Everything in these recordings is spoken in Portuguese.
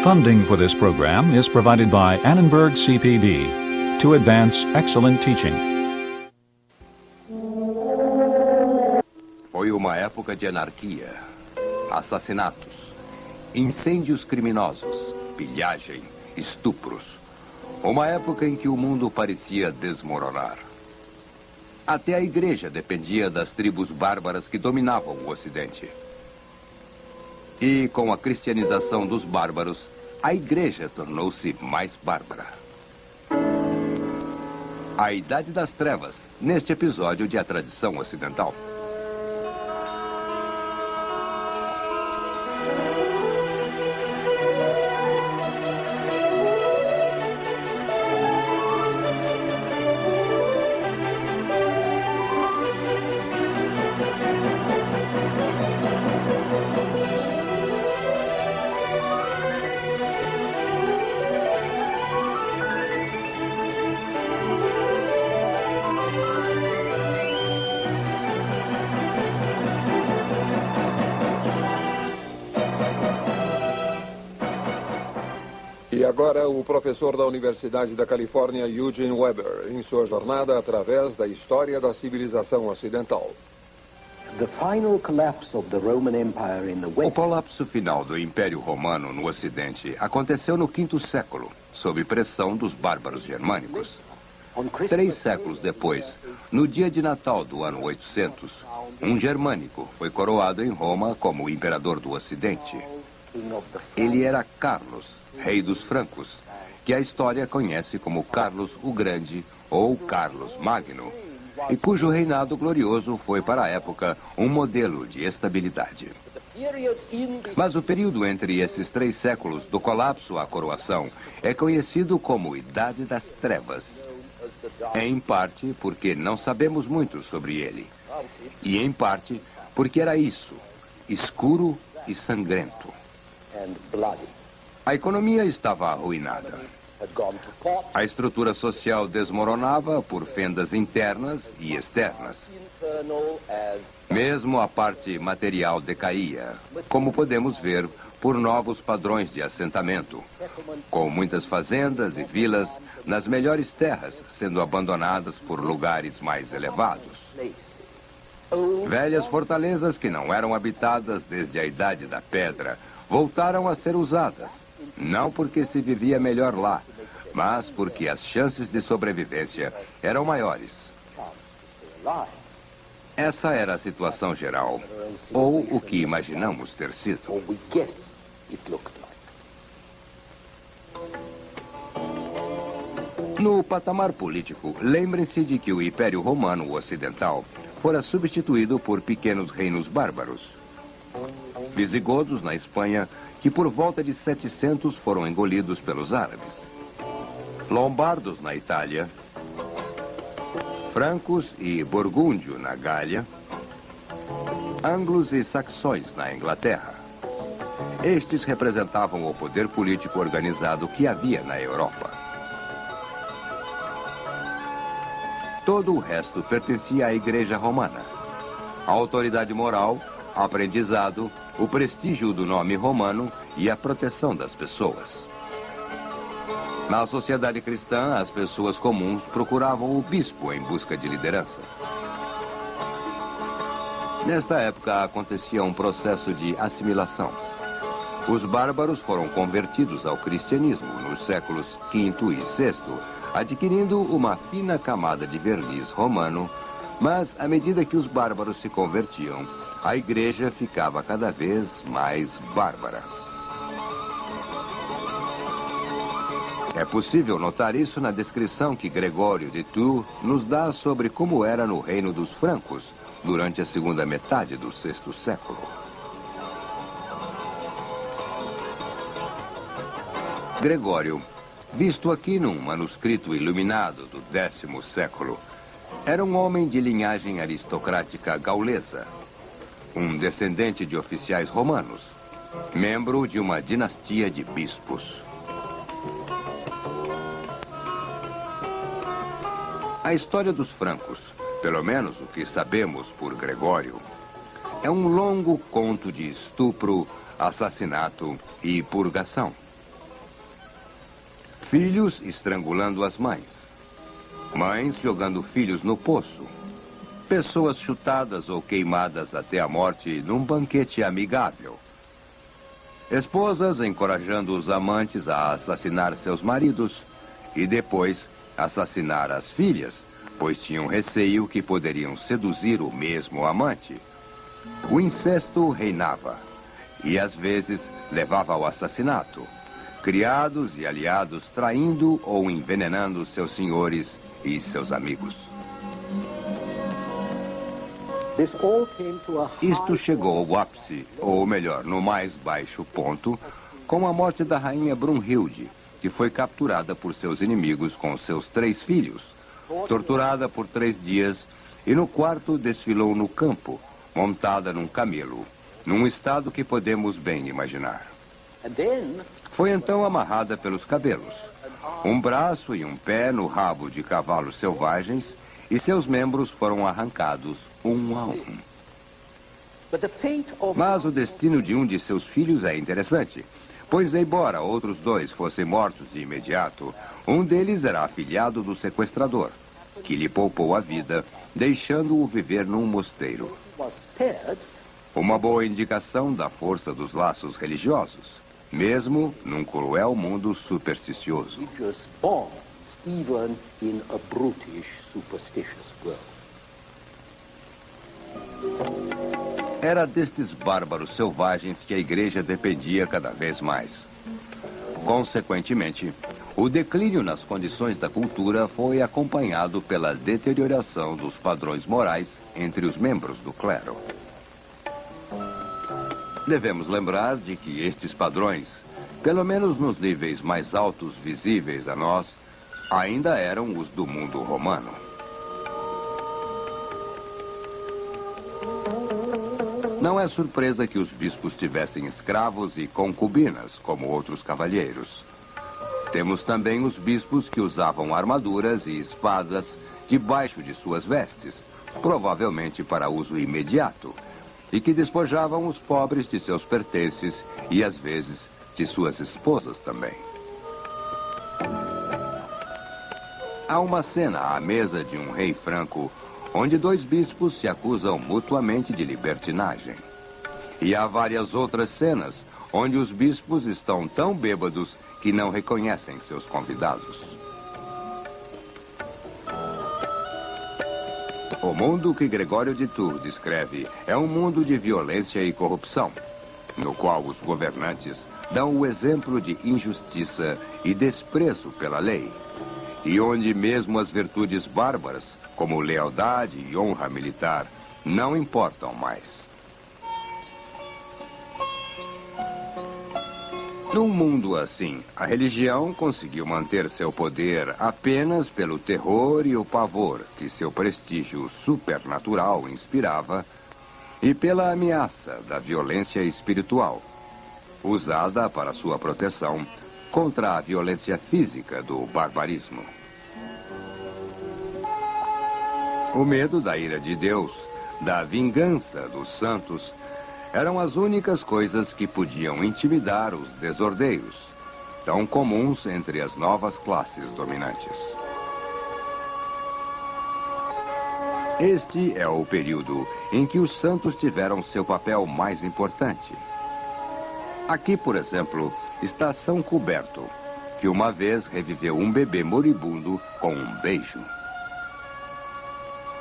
Funding for this program is provided by Annenberg CPD to advance excellent teaching. Foi uma época de anarquia, assassinatos, incêndios criminosos, pilhagem, estupros. Uma época em que o mundo parecia desmoronar. Até a igreja dependia das tribos bárbaras que dominavam o Ocidente. E com a cristianização dos bárbaros, a igreja tornou-se mais bárbara. A Idade das Trevas, neste episódio de A Tradição Ocidental. E agora o professor da Universidade da Califórnia, Eugene Weber, em sua jornada através da história da civilização ocidental. O colapso final do Império Romano no Ocidente aconteceu no V século, sob pressão dos bárbaros germânicos. 3 séculos depois, no dia de Natal do ano 800, um germânico foi coroado em Roma como imperador do Ocidente. Ele era Carlos, rei dos francos, que a história conhece como Carlos o Grande ou Carlos Magno, e cujo reinado glorioso foi para a época um modelo de estabilidade. Mas o período entre esses 3 séculos do colapso à coroação é conhecido como Idade das Trevas. Em parte porque não sabemos muito sobre ele, e em parte porque era isso, escuro e sangrento. A economia estava arruinada. A estrutura social desmoronava por fendas internas e externas. Mesmo a parte material decaía, como podemos ver por novos padrões de assentamento, com muitas fazendas e vilas nas melhores terras sendo abandonadas por lugares mais elevados. Velhas fortalezas que não eram habitadas desde a Idade da Pedra voltaram a ser usadas. Não porque se vivia melhor lá, mas porque as chances de sobrevivência eram maiores. Essa era a situação geral, ou o que imaginamos ter sido. No patamar político, lembrem-se de que o Império Romano Ocidental fora substituído por pequenos reinos bárbaros. Visigodos na Espanha, que por volta de 700 foram engolidos pelos árabes. Lombardos na Itália, francos e burgúndio na Gália, anglos e saxões na Inglaterra. Estes representavam o poder político organizado que havia na Europa. Todo o resto pertencia à Igreja Romana. A autoridade moral, aprendizado, o prestígio do nome romano e a proteção das pessoas. Na sociedade cristã, as pessoas comuns procuravam o bispo em busca de liderança. Nesta época acontecia um processo de assimilação. Os bárbaros foram convertidos ao cristianismo nos séculos V e VI, adquirindo uma fina camada de verniz romano, mas à medida que os bárbaros se convertiam, a igreja ficava cada vez mais bárbara. É possível notar isso na descrição que Gregório de Tours nos dá sobre como era no reino dos francos durante a segunda metade do VI século. Gregório, visto aqui num manuscrito iluminado do 10º século, era um homem de linhagem aristocrática gaulesa, um descendente de oficiais romanos, membro de uma dinastia de bispos. A história dos francos, pelo menos o que sabemos por Gregório, é um longo conto de estupro, assassinato e purgação. Filhos estrangulando as mães. Mães jogando filhos no poço. Pessoas chutadas ou queimadas até a morte num banquete amigável. Esposas encorajando os amantes a assassinar seus maridos e depois assassinar as filhas, pois tinham receio que poderiam seduzir o mesmo amante. O incesto reinava e às vezes levava ao assassinato. Criados e aliados traindo ou envenenando seus senhores e seus amigos. Isto chegou ao ápice, ou melhor, no mais baixo ponto, com a morte da rainha Brunhilde, que foi capturada por seus inimigos com seus 3 filhos, torturada por 3 dias e no quarto desfilou no campo, montada num camelo, num estado que podemos bem imaginar. Foi então amarrada pelos cabelos, um braço e um pé no rabo de cavalos selvagens e seus membros foram arrancados um a um. Mas o destino de um de seus filhos é interessante, pois embora outros 2 fossem mortos de imediato, um deles era afilhado do sequestrador, que lhe poupou a vida, deixando-o viver num mosteiro. Uma boa indicação da força dos laços religiosos, mesmo num cruel mundo supersticioso. Era destes bárbaros selvagens que a igreja dependia cada vez mais. Consequentemente, o declínio nas condições da cultura foi acompanhado pela deterioração dos padrões morais entre os membros do clero. Devemos lembrar de que estes padrões, pelo menos nos níveis mais altos visíveis a nós, ainda eram os do mundo romano. Não é surpresa que os bispos tivessem escravos e concubinas, como outros cavalheiros. Temos também os bispos que usavam armaduras e espadas debaixo de suas vestes, provavelmente para uso imediato, e que despojavam os pobres de seus pertences e, às vezes, de suas esposas também. Há uma cena à mesa de um rei franco onde 2 bispos se acusam mutuamente de libertinagem. E há várias outras cenas onde os bispos estão tão bêbados que não reconhecem seus convidados. O mundo que Gregório de Tours descreve é um mundo de violência e corrupção, no qual os governantes dão o exemplo de injustiça e desprezo pela lei, e onde mesmo as virtudes bárbaras, como lealdade e honra militar, não importam mais. Num mundo assim, a religião conseguiu manter seu poder apenas pelo terror e o pavor que seu prestígio supernatural inspirava e pela ameaça da violência espiritual, usada para sua proteção contra a violência física do barbarismo. O medo da ira de Deus, da vingança dos santos, eram as únicas coisas que podiam intimidar os desordeiros, tão comuns entre as novas classes dominantes. Este é o período em que os santos tiveram seu papel mais importante. Aqui, por exemplo, está São Cuberto, que uma vez reviveu um bebê moribundo com um beijo.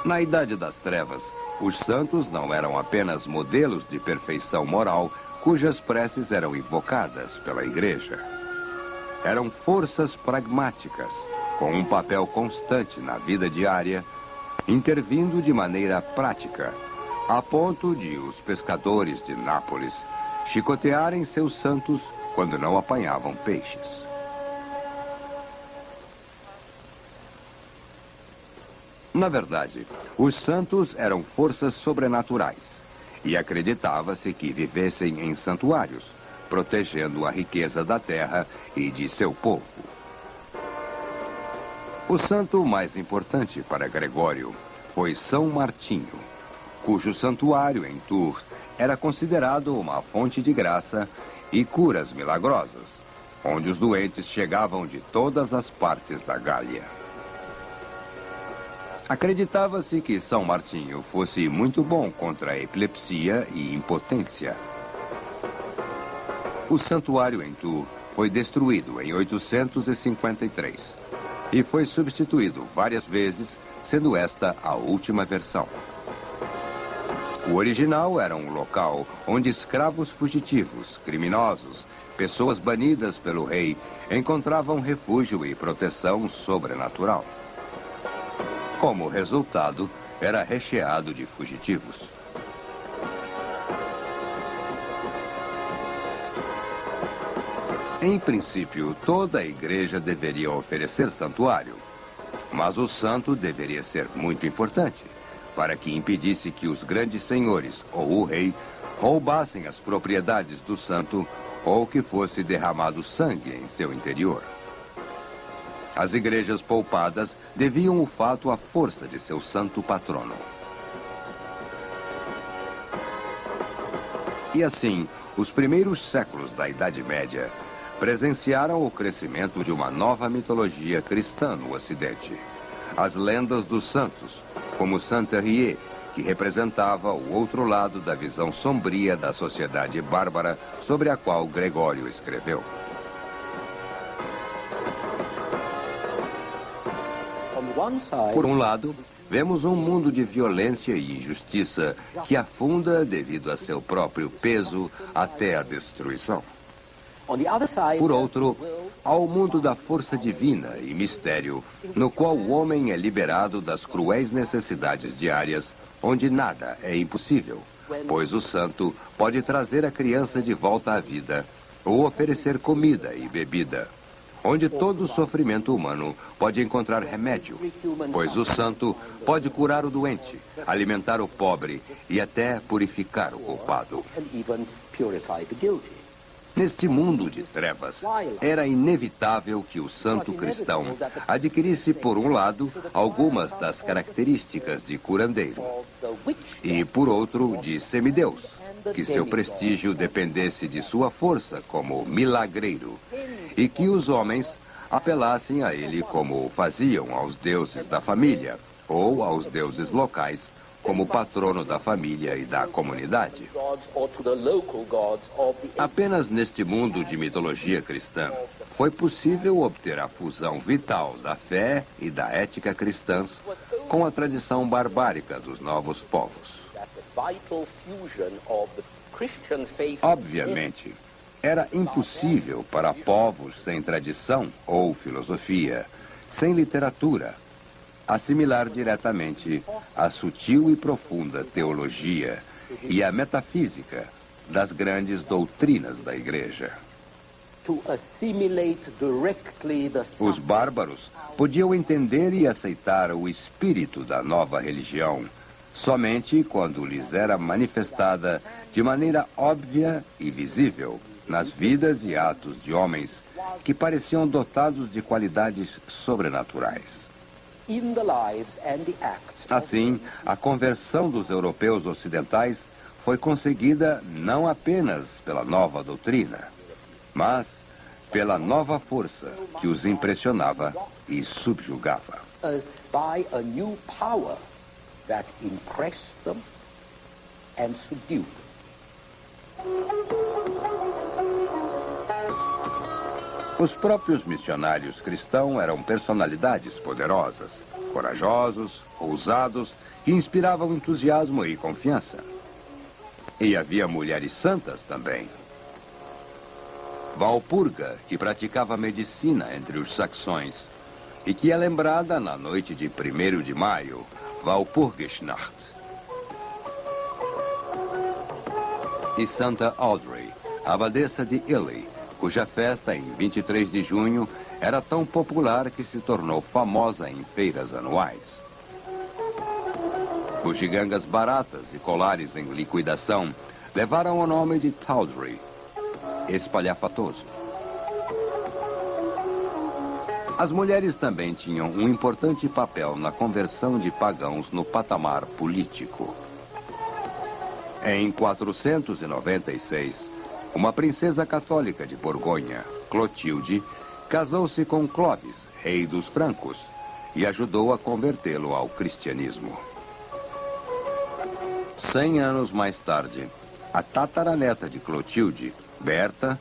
Na Idade das Trevas, os santos não eram apenas modelos de perfeição moral cujas preces eram invocadas pela igreja. Eram forças pragmáticas, com um papel constante na vida diária, intervindo de maneira prática, a ponto de os pescadores de Nápoles chicotearem seus santos quando não apanhavam peixes. Na verdade, os santos eram forças sobrenaturais e acreditava-se que vivessem em santuários, protegendo a riqueza da terra e de seu povo. O santo mais importante para Gregório foi São Martinho, cujo santuário em Tours era considerado uma fonte de graça e curas milagrosas, onde os doentes chegavam de todas as partes da Gália. Acreditava-se que São Martinho fosse muito bom contra a epilepsia e impotência. O santuário em Tours foi destruído em 853 e foi substituído várias vezes, sendo esta a última versão. O original era um local onde escravos fugitivos, criminosos, pessoas banidas pelo rei, encontravam refúgio e proteção sobrenatural. Como resultado, era recheado de fugitivos. Em princípio, toda a igreja deveria oferecer santuário, mas o santo deveria ser muito importante, para que impedisse que os grandes senhores ou o rei roubassem as propriedades do santo ou que fosse derramado sangue em seu interior. As igrejas poupadas deviam o fato à força de seu santo patrono. E assim, os primeiros séculos da Idade Média presenciaram o crescimento de uma nova mitologia cristã no Ocidente. As lendas dos santos, como Saint-Thérier, que representava o outro lado da visão sombria da sociedade bárbara sobre a qual Gregório escreveu. Por um lado, vemos um mundo de violência e injustiça que afunda, devido a seu próprio peso, até a destruição. Por outro, há o mundo da força divina e mistério, no qual o homem é liberado das cruéis necessidades diárias, onde nada é impossível, pois o santo pode trazer a criança de volta à vida ou oferecer comida e bebida, onde todo o sofrimento humano pode encontrar remédio, pois o santo pode curar o doente, alimentar o pobre e até purificar o culpado. Neste mundo de trevas, era inevitável que o santo cristão adquirisse, por um lado, algumas das características de curandeiro, e, por outro, de semideus, que seu prestígio dependesse de sua força como milagreiro, e que os homens apelassem a ele como faziam aos deuses da família, ou aos deuses locais, como patrono da família e da comunidade. Apenas neste mundo de mitologia cristã foi possível obter a fusão vital da fé e da ética cristãs com a tradição barbárica dos novos povos. Obviamente, era impossível para povos sem tradição ou filosofia, sem literatura, assimilar diretamente a sutil e profunda teologia e a metafísica das grandes doutrinas da Igreja. Os bárbaros podiam entender e aceitar o espírito da nova religião somente quando lhes era manifestada de maneira óbvia e visível nas vidas e atos de homens que pareciam dotados de qualidades sobrenaturais. Assim, a conversão dos europeus ocidentais foi conseguida não apenas pela nova doutrina, mas pela nova força que os impressionava e subjugava. Os próprios missionários cristãos eram personalidades poderosas, corajosos, ousados, que inspiravam entusiasmo e confiança. E havia mulheres santas também. Walpurga, que praticava medicina entre os saxões, e que é lembrada na noite de 1º de maio, Walpurgisnacht. E Santa Audrey, abadesa de Ely, cuja festa, em 23 de junho, era tão popular que se tornou famosa em feiras anuais. Bugigangas baratas e colares em liquidação levaram o nome de Tawdry, espalhafatoso. As mulheres também tinham um importante papel na conversão de pagãos no patamar político. Em 496, uma princesa católica de Borgonha, Clotilde, casou-se com Clovis, rei dos francos, e ajudou a convertê-lo ao cristianismo. 100 anos mais tarde, a tataraneta de Clotilde, Berta,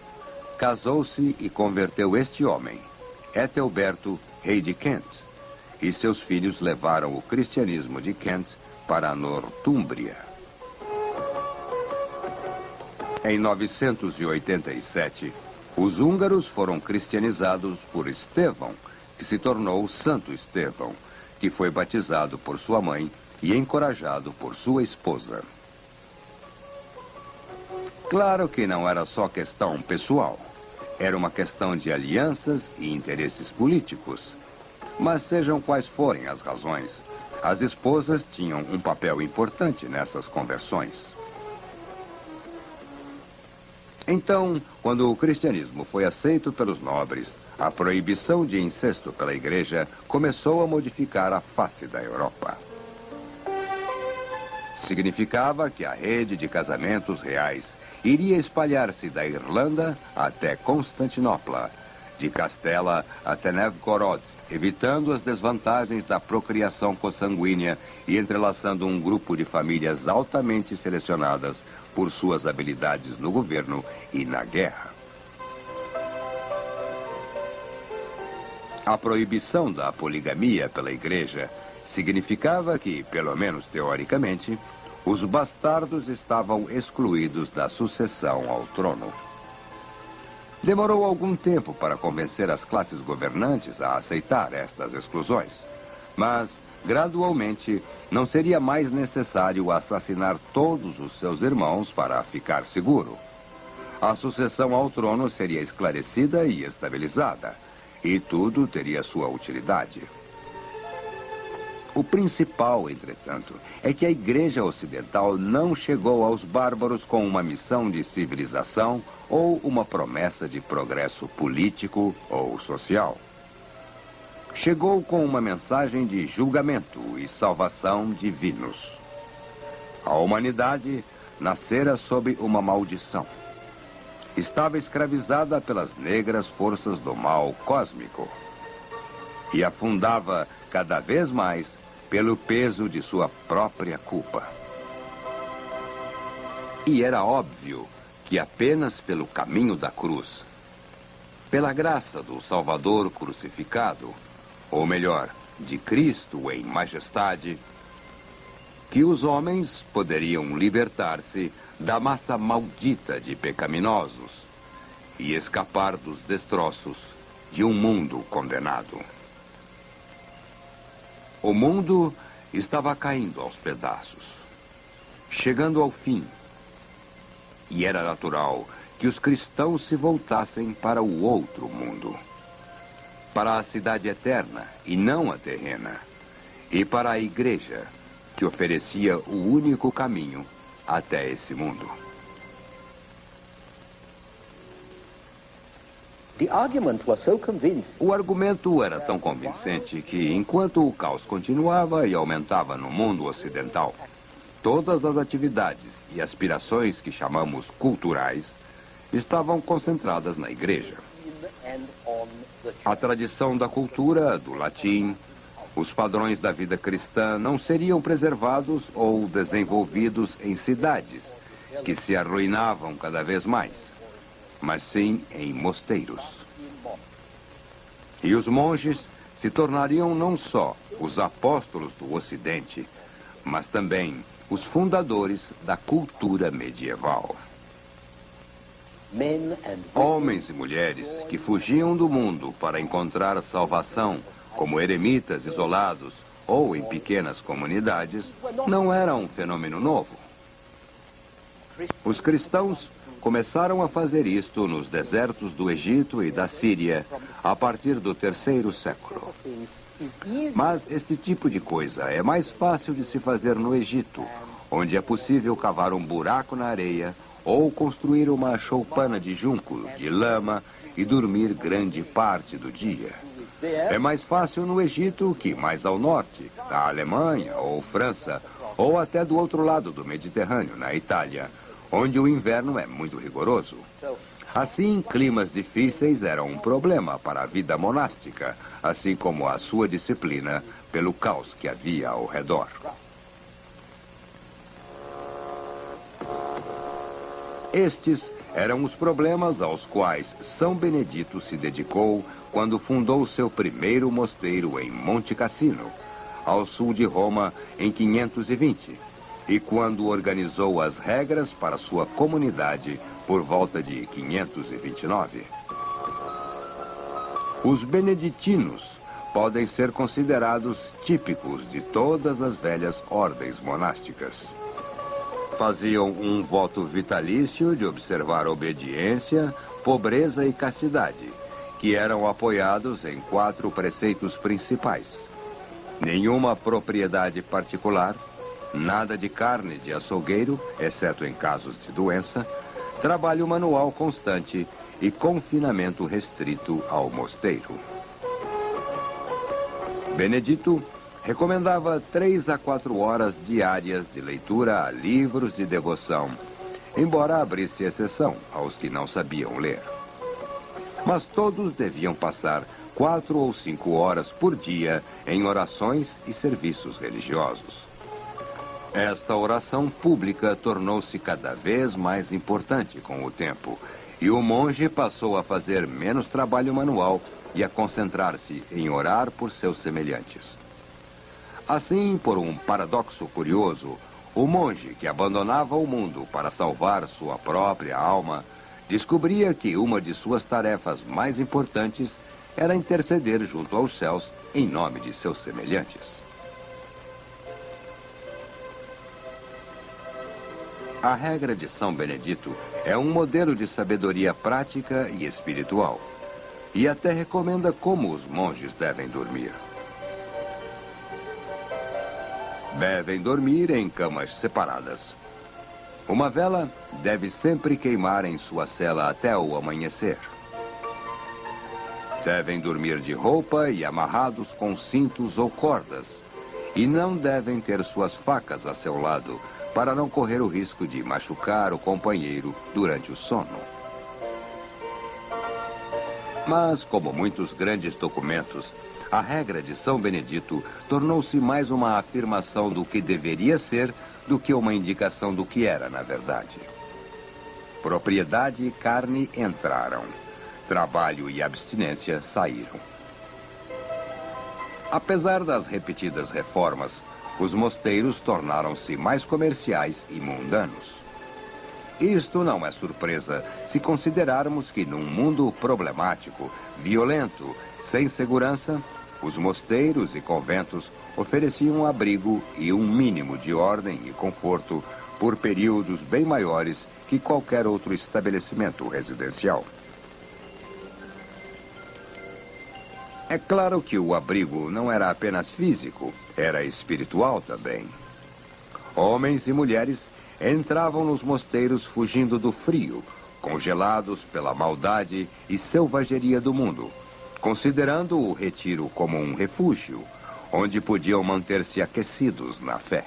casou-se e converteu este homem, Ethelberto, rei de Kent, e seus filhos levaram o cristianismo de Kent para a Nortúmbria. Em 987, os húngaros foram cristianizados por Estevão, que se tornou Santo Estevão, que foi batizado por sua mãe e encorajado por sua esposa. Claro que não era só questão pessoal. Era uma questão de alianças e interesses políticos. Mas sejam quais forem as razões, as esposas tinham um papel importante nessas conversões. Então, quando o cristianismo foi aceito pelos nobres, a proibição de incesto pela igreja começou a modificar a face da Europa. Significava que a rede de casamentos reais iria espalhar-se da Irlanda até Constantinopla, de Castela até Novgorod, evitando as desvantagens da procriação consanguínea e entrelaçando um grupo de famílias altamente selecionadas por suas habilidades no governo e na guerra. A proibição da poligamia pela igreja significava que, pelo menos teoricamente, os bastardos estavam excluídos da sucessão ao trono. Demorou algum tempo para convencer as classes governantes a aceitar estas exclusões, mas, gradualmente, não seria mais necessário assassinar todos os seus irmãos para ficar seguro. A sucessão ao trono seria esclarecida e estabilizada, e tudo teria sua utilidade. O principal, entretanto, é que a Igreja Ocidental não chegou aos bárbaros com uma missão de civilização ou uma promessa de progresso político ou social. Chegou com uma mensagem de julgamento e salvação divinos. A humanidade nascera sob uma maldição. Estava escravizada pelas negras forças do mal cósmico e afundava cada vez mais pelo peso de sua própria culpa. E era óbvio que apenas pelo caminho da cruz, pela graça do Salvador crucificado, ou melhor, de Cristo em majestade, que os homens poderiam libertar-se da massa maldita de pecaminosos e escapar dos destroços de um mundo condenado. O mundo estava caindo aos pedaços, chegando ao fim, e era natural que os cristãos se voltassem para o outro mundo, para a cidade eterna e não a terrena, e para a igreja, que oferecia o único caminho até esse mundo. O argumento era tão convincente que, enquanto o caos continuava e aumentava no mundo ocidental, todas as atividades e aspirações que chamamos culturais estavam concentradas na igreja. A tradição da cultura, do latim, os padrões da vida cristã não seriam preservados ou desenvolvidos em cidades que se arruinavam cada vez mais, mas sim em mosteiros. E os monges se tornariam não só os apóstolos do Ocidente, mas também os fundadores da cultura medieval. Homens e mulheres que fugiam do mundo para encontrar salvação, como eremitas isolados ou em pequenas comunidades, não era um fenômeno novo. Os cristãos começaram a fazer isto nos desertos do Egito e da Síria a partir do terceiro século. Mas este tipo de coisa é mais fácil de se fazer no Egito, onde é possível cavar um buraco na areia ou construir uma choupana de junco, de lama e dormir grande parte do dia. É mais fácil no Egito que mais ao norte, na Alemanha ou França, ou até do outro lado do Mediterrâneo, na Itália, onde o inverno é muito rigoroso. Assim, climas difíceis eram um problema para a vida monástica, assim como a sua disciplina pelo caos que havia ao redor. Estes eram os problemas aos quais São Benedito se dedicou quando fundou seu primeiro mosteiro em Monte Cassino, ao sul de Roma, em 520, e quando organizou as regras para sua comunidade por volta de 529. Os beneditinos podem ser considerados típicos de todas as velhas ordens monásticas. Faziam um voto vitalício de observar obediência, pobreza e castidade, que eram apoiados em 4 preceitos principais: nenhuma propriedade particular, nada de carne de açougueiro, exceto em casos de doença, trabalho manual constante e confinamento restrito ao mosteiro. Benedito recomendava 3 a 4 horas diárias de leitura a livros de devoção, embora abrisse exceção aos que não sabiam ler. Mas todos deviam passar 4 ou 5 horas por dia em orações e serviços religiosos. Esta oração pública tornou-se cada vez mais importante com o tempo, e o monge passou a fazer menos trabalho manual e a concentrar-se em orar por seus semelhantes. Assim, por um paradoxo curioso, o monge que abandonava o mundo para salvar sua própria alma, descobria que uma de suas tarefas mais importantes era interceder junto aos céus em nome de seus semelhantes. A regra de São Benedito é um modelo de sabedoria prática e espiritual, e até recomenda como os monges devem dormir. Devem dormir em camas separadas. Uma vela deve sempre queimar em sua cela até o amanhecer. Devem dormir de roupa e amarrados com cintos ou cordas, e não devem ter suas facas a seu lado, para não correr o risco de machucar o companheiro durante o sono. Mas, como muitos grandes documentos, a regra de São Benedito tornou-se mais uma afirmação do que deveria ser do que uma indicação do que era, na verdade. Propriedade e carne entraram. Trabalho e abstinência saíram. Apesar das repetidas reformas, os mosteiros tornaram-se mais comerciais e mundanos. Isto não é surpresa se considerarmos que num mundo problemático, violento, sem segurança, os mosteiros e conventos ofereciam abrigo e um mínimo de ordem e conforto por períodos bem maiores que qualquer outro estabelecimento residencial. É claro que o abrigo não era apenas físico, era espiritual também. Homens e mulheres entravam nos mosteiros fugindo do frio, congelados pela maldade e selvageria do mundo, considerando o retiro como um refúgio, onde podiam manter-se aquecidos na fé.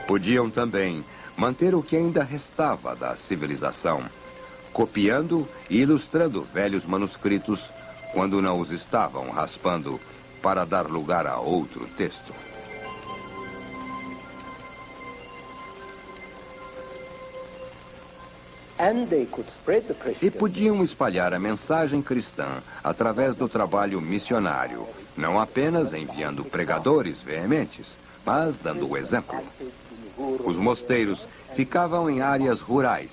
Podiam também manter o que ainda restava da civilização, copiando e ilustrando velhos manuscritos quando não os estavam raspando para dar lugar a outro texto. E podiam espalhar a mensagem cristã através do trabalho missionário, não apenas enviando pregadores veementes, mas dando o exemplo. Os mosteiros ficavam em áreas rurais,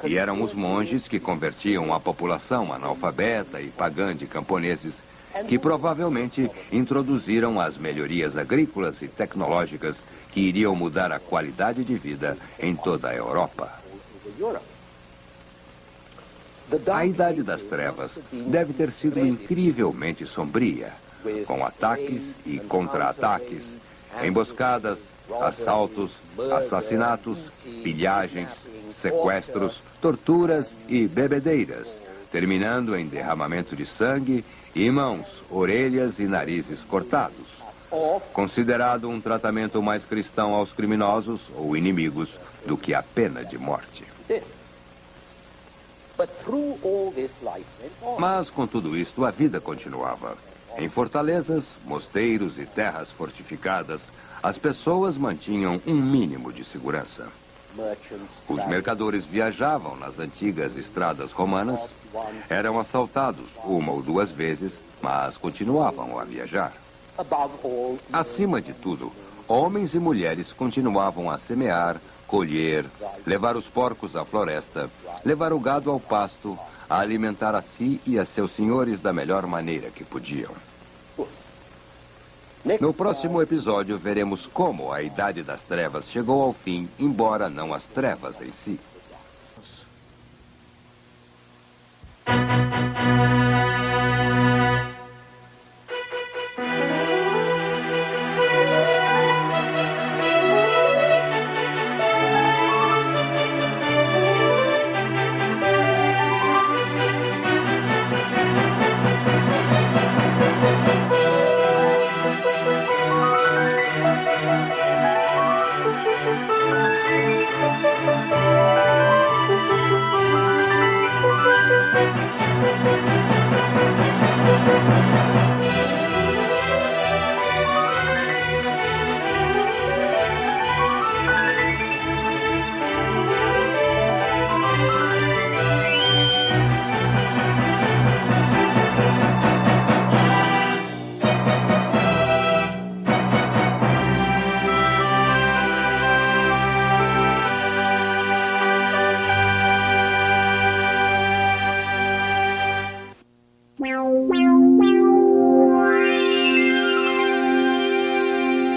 e eram os monges que convertiam a população analfabeta e pagã de camponeses, que provavelmente introduziram as melhorias agrícolas e tecnológicas que iriam mudar a qualidade de vida em toda a Europa. A Idade das Trevas deve ter sido incrivelmente sombria, com ataques e contra-ataques, emboscadas, assaltos, assassinatos, pilhagens, sequestros, torturas e bebedeiras, terminando em derramamento de sangue e mãos, orelhas e narizes cortados. Considerado um tratamento mais cristão aos criminosos ou inimigos do que a pena de morte. Mas, com tudo isto, a vida continuava. Em fortalezas, mosteiros e terras fortificadas, as pessoas mantinham um mínimo de segurança. Os mercadores viajavam nas antigas estradas romanas, eram assaltados uma ou duas vezes, mas continuavam a viajar. Acima de tudo, homens e mulheres continuavam a semear, colher, levar os porcos à floresta, levar o gado ao pasto, a alimentar a si e a seus senhores da melhor maneira que podiam. No próximo episódio, veremos como a Idade das Trevas chegou ao fim, embora não as trevas em si.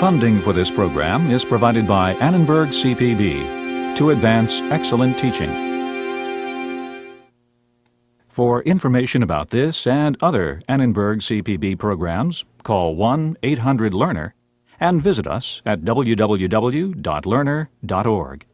Funding for this program is provided by Annenberg CPB to advance excellent teaching. For information about this and other Annenberg CPB programs, call 1-800-LEARNER and visit us at www.learner.org.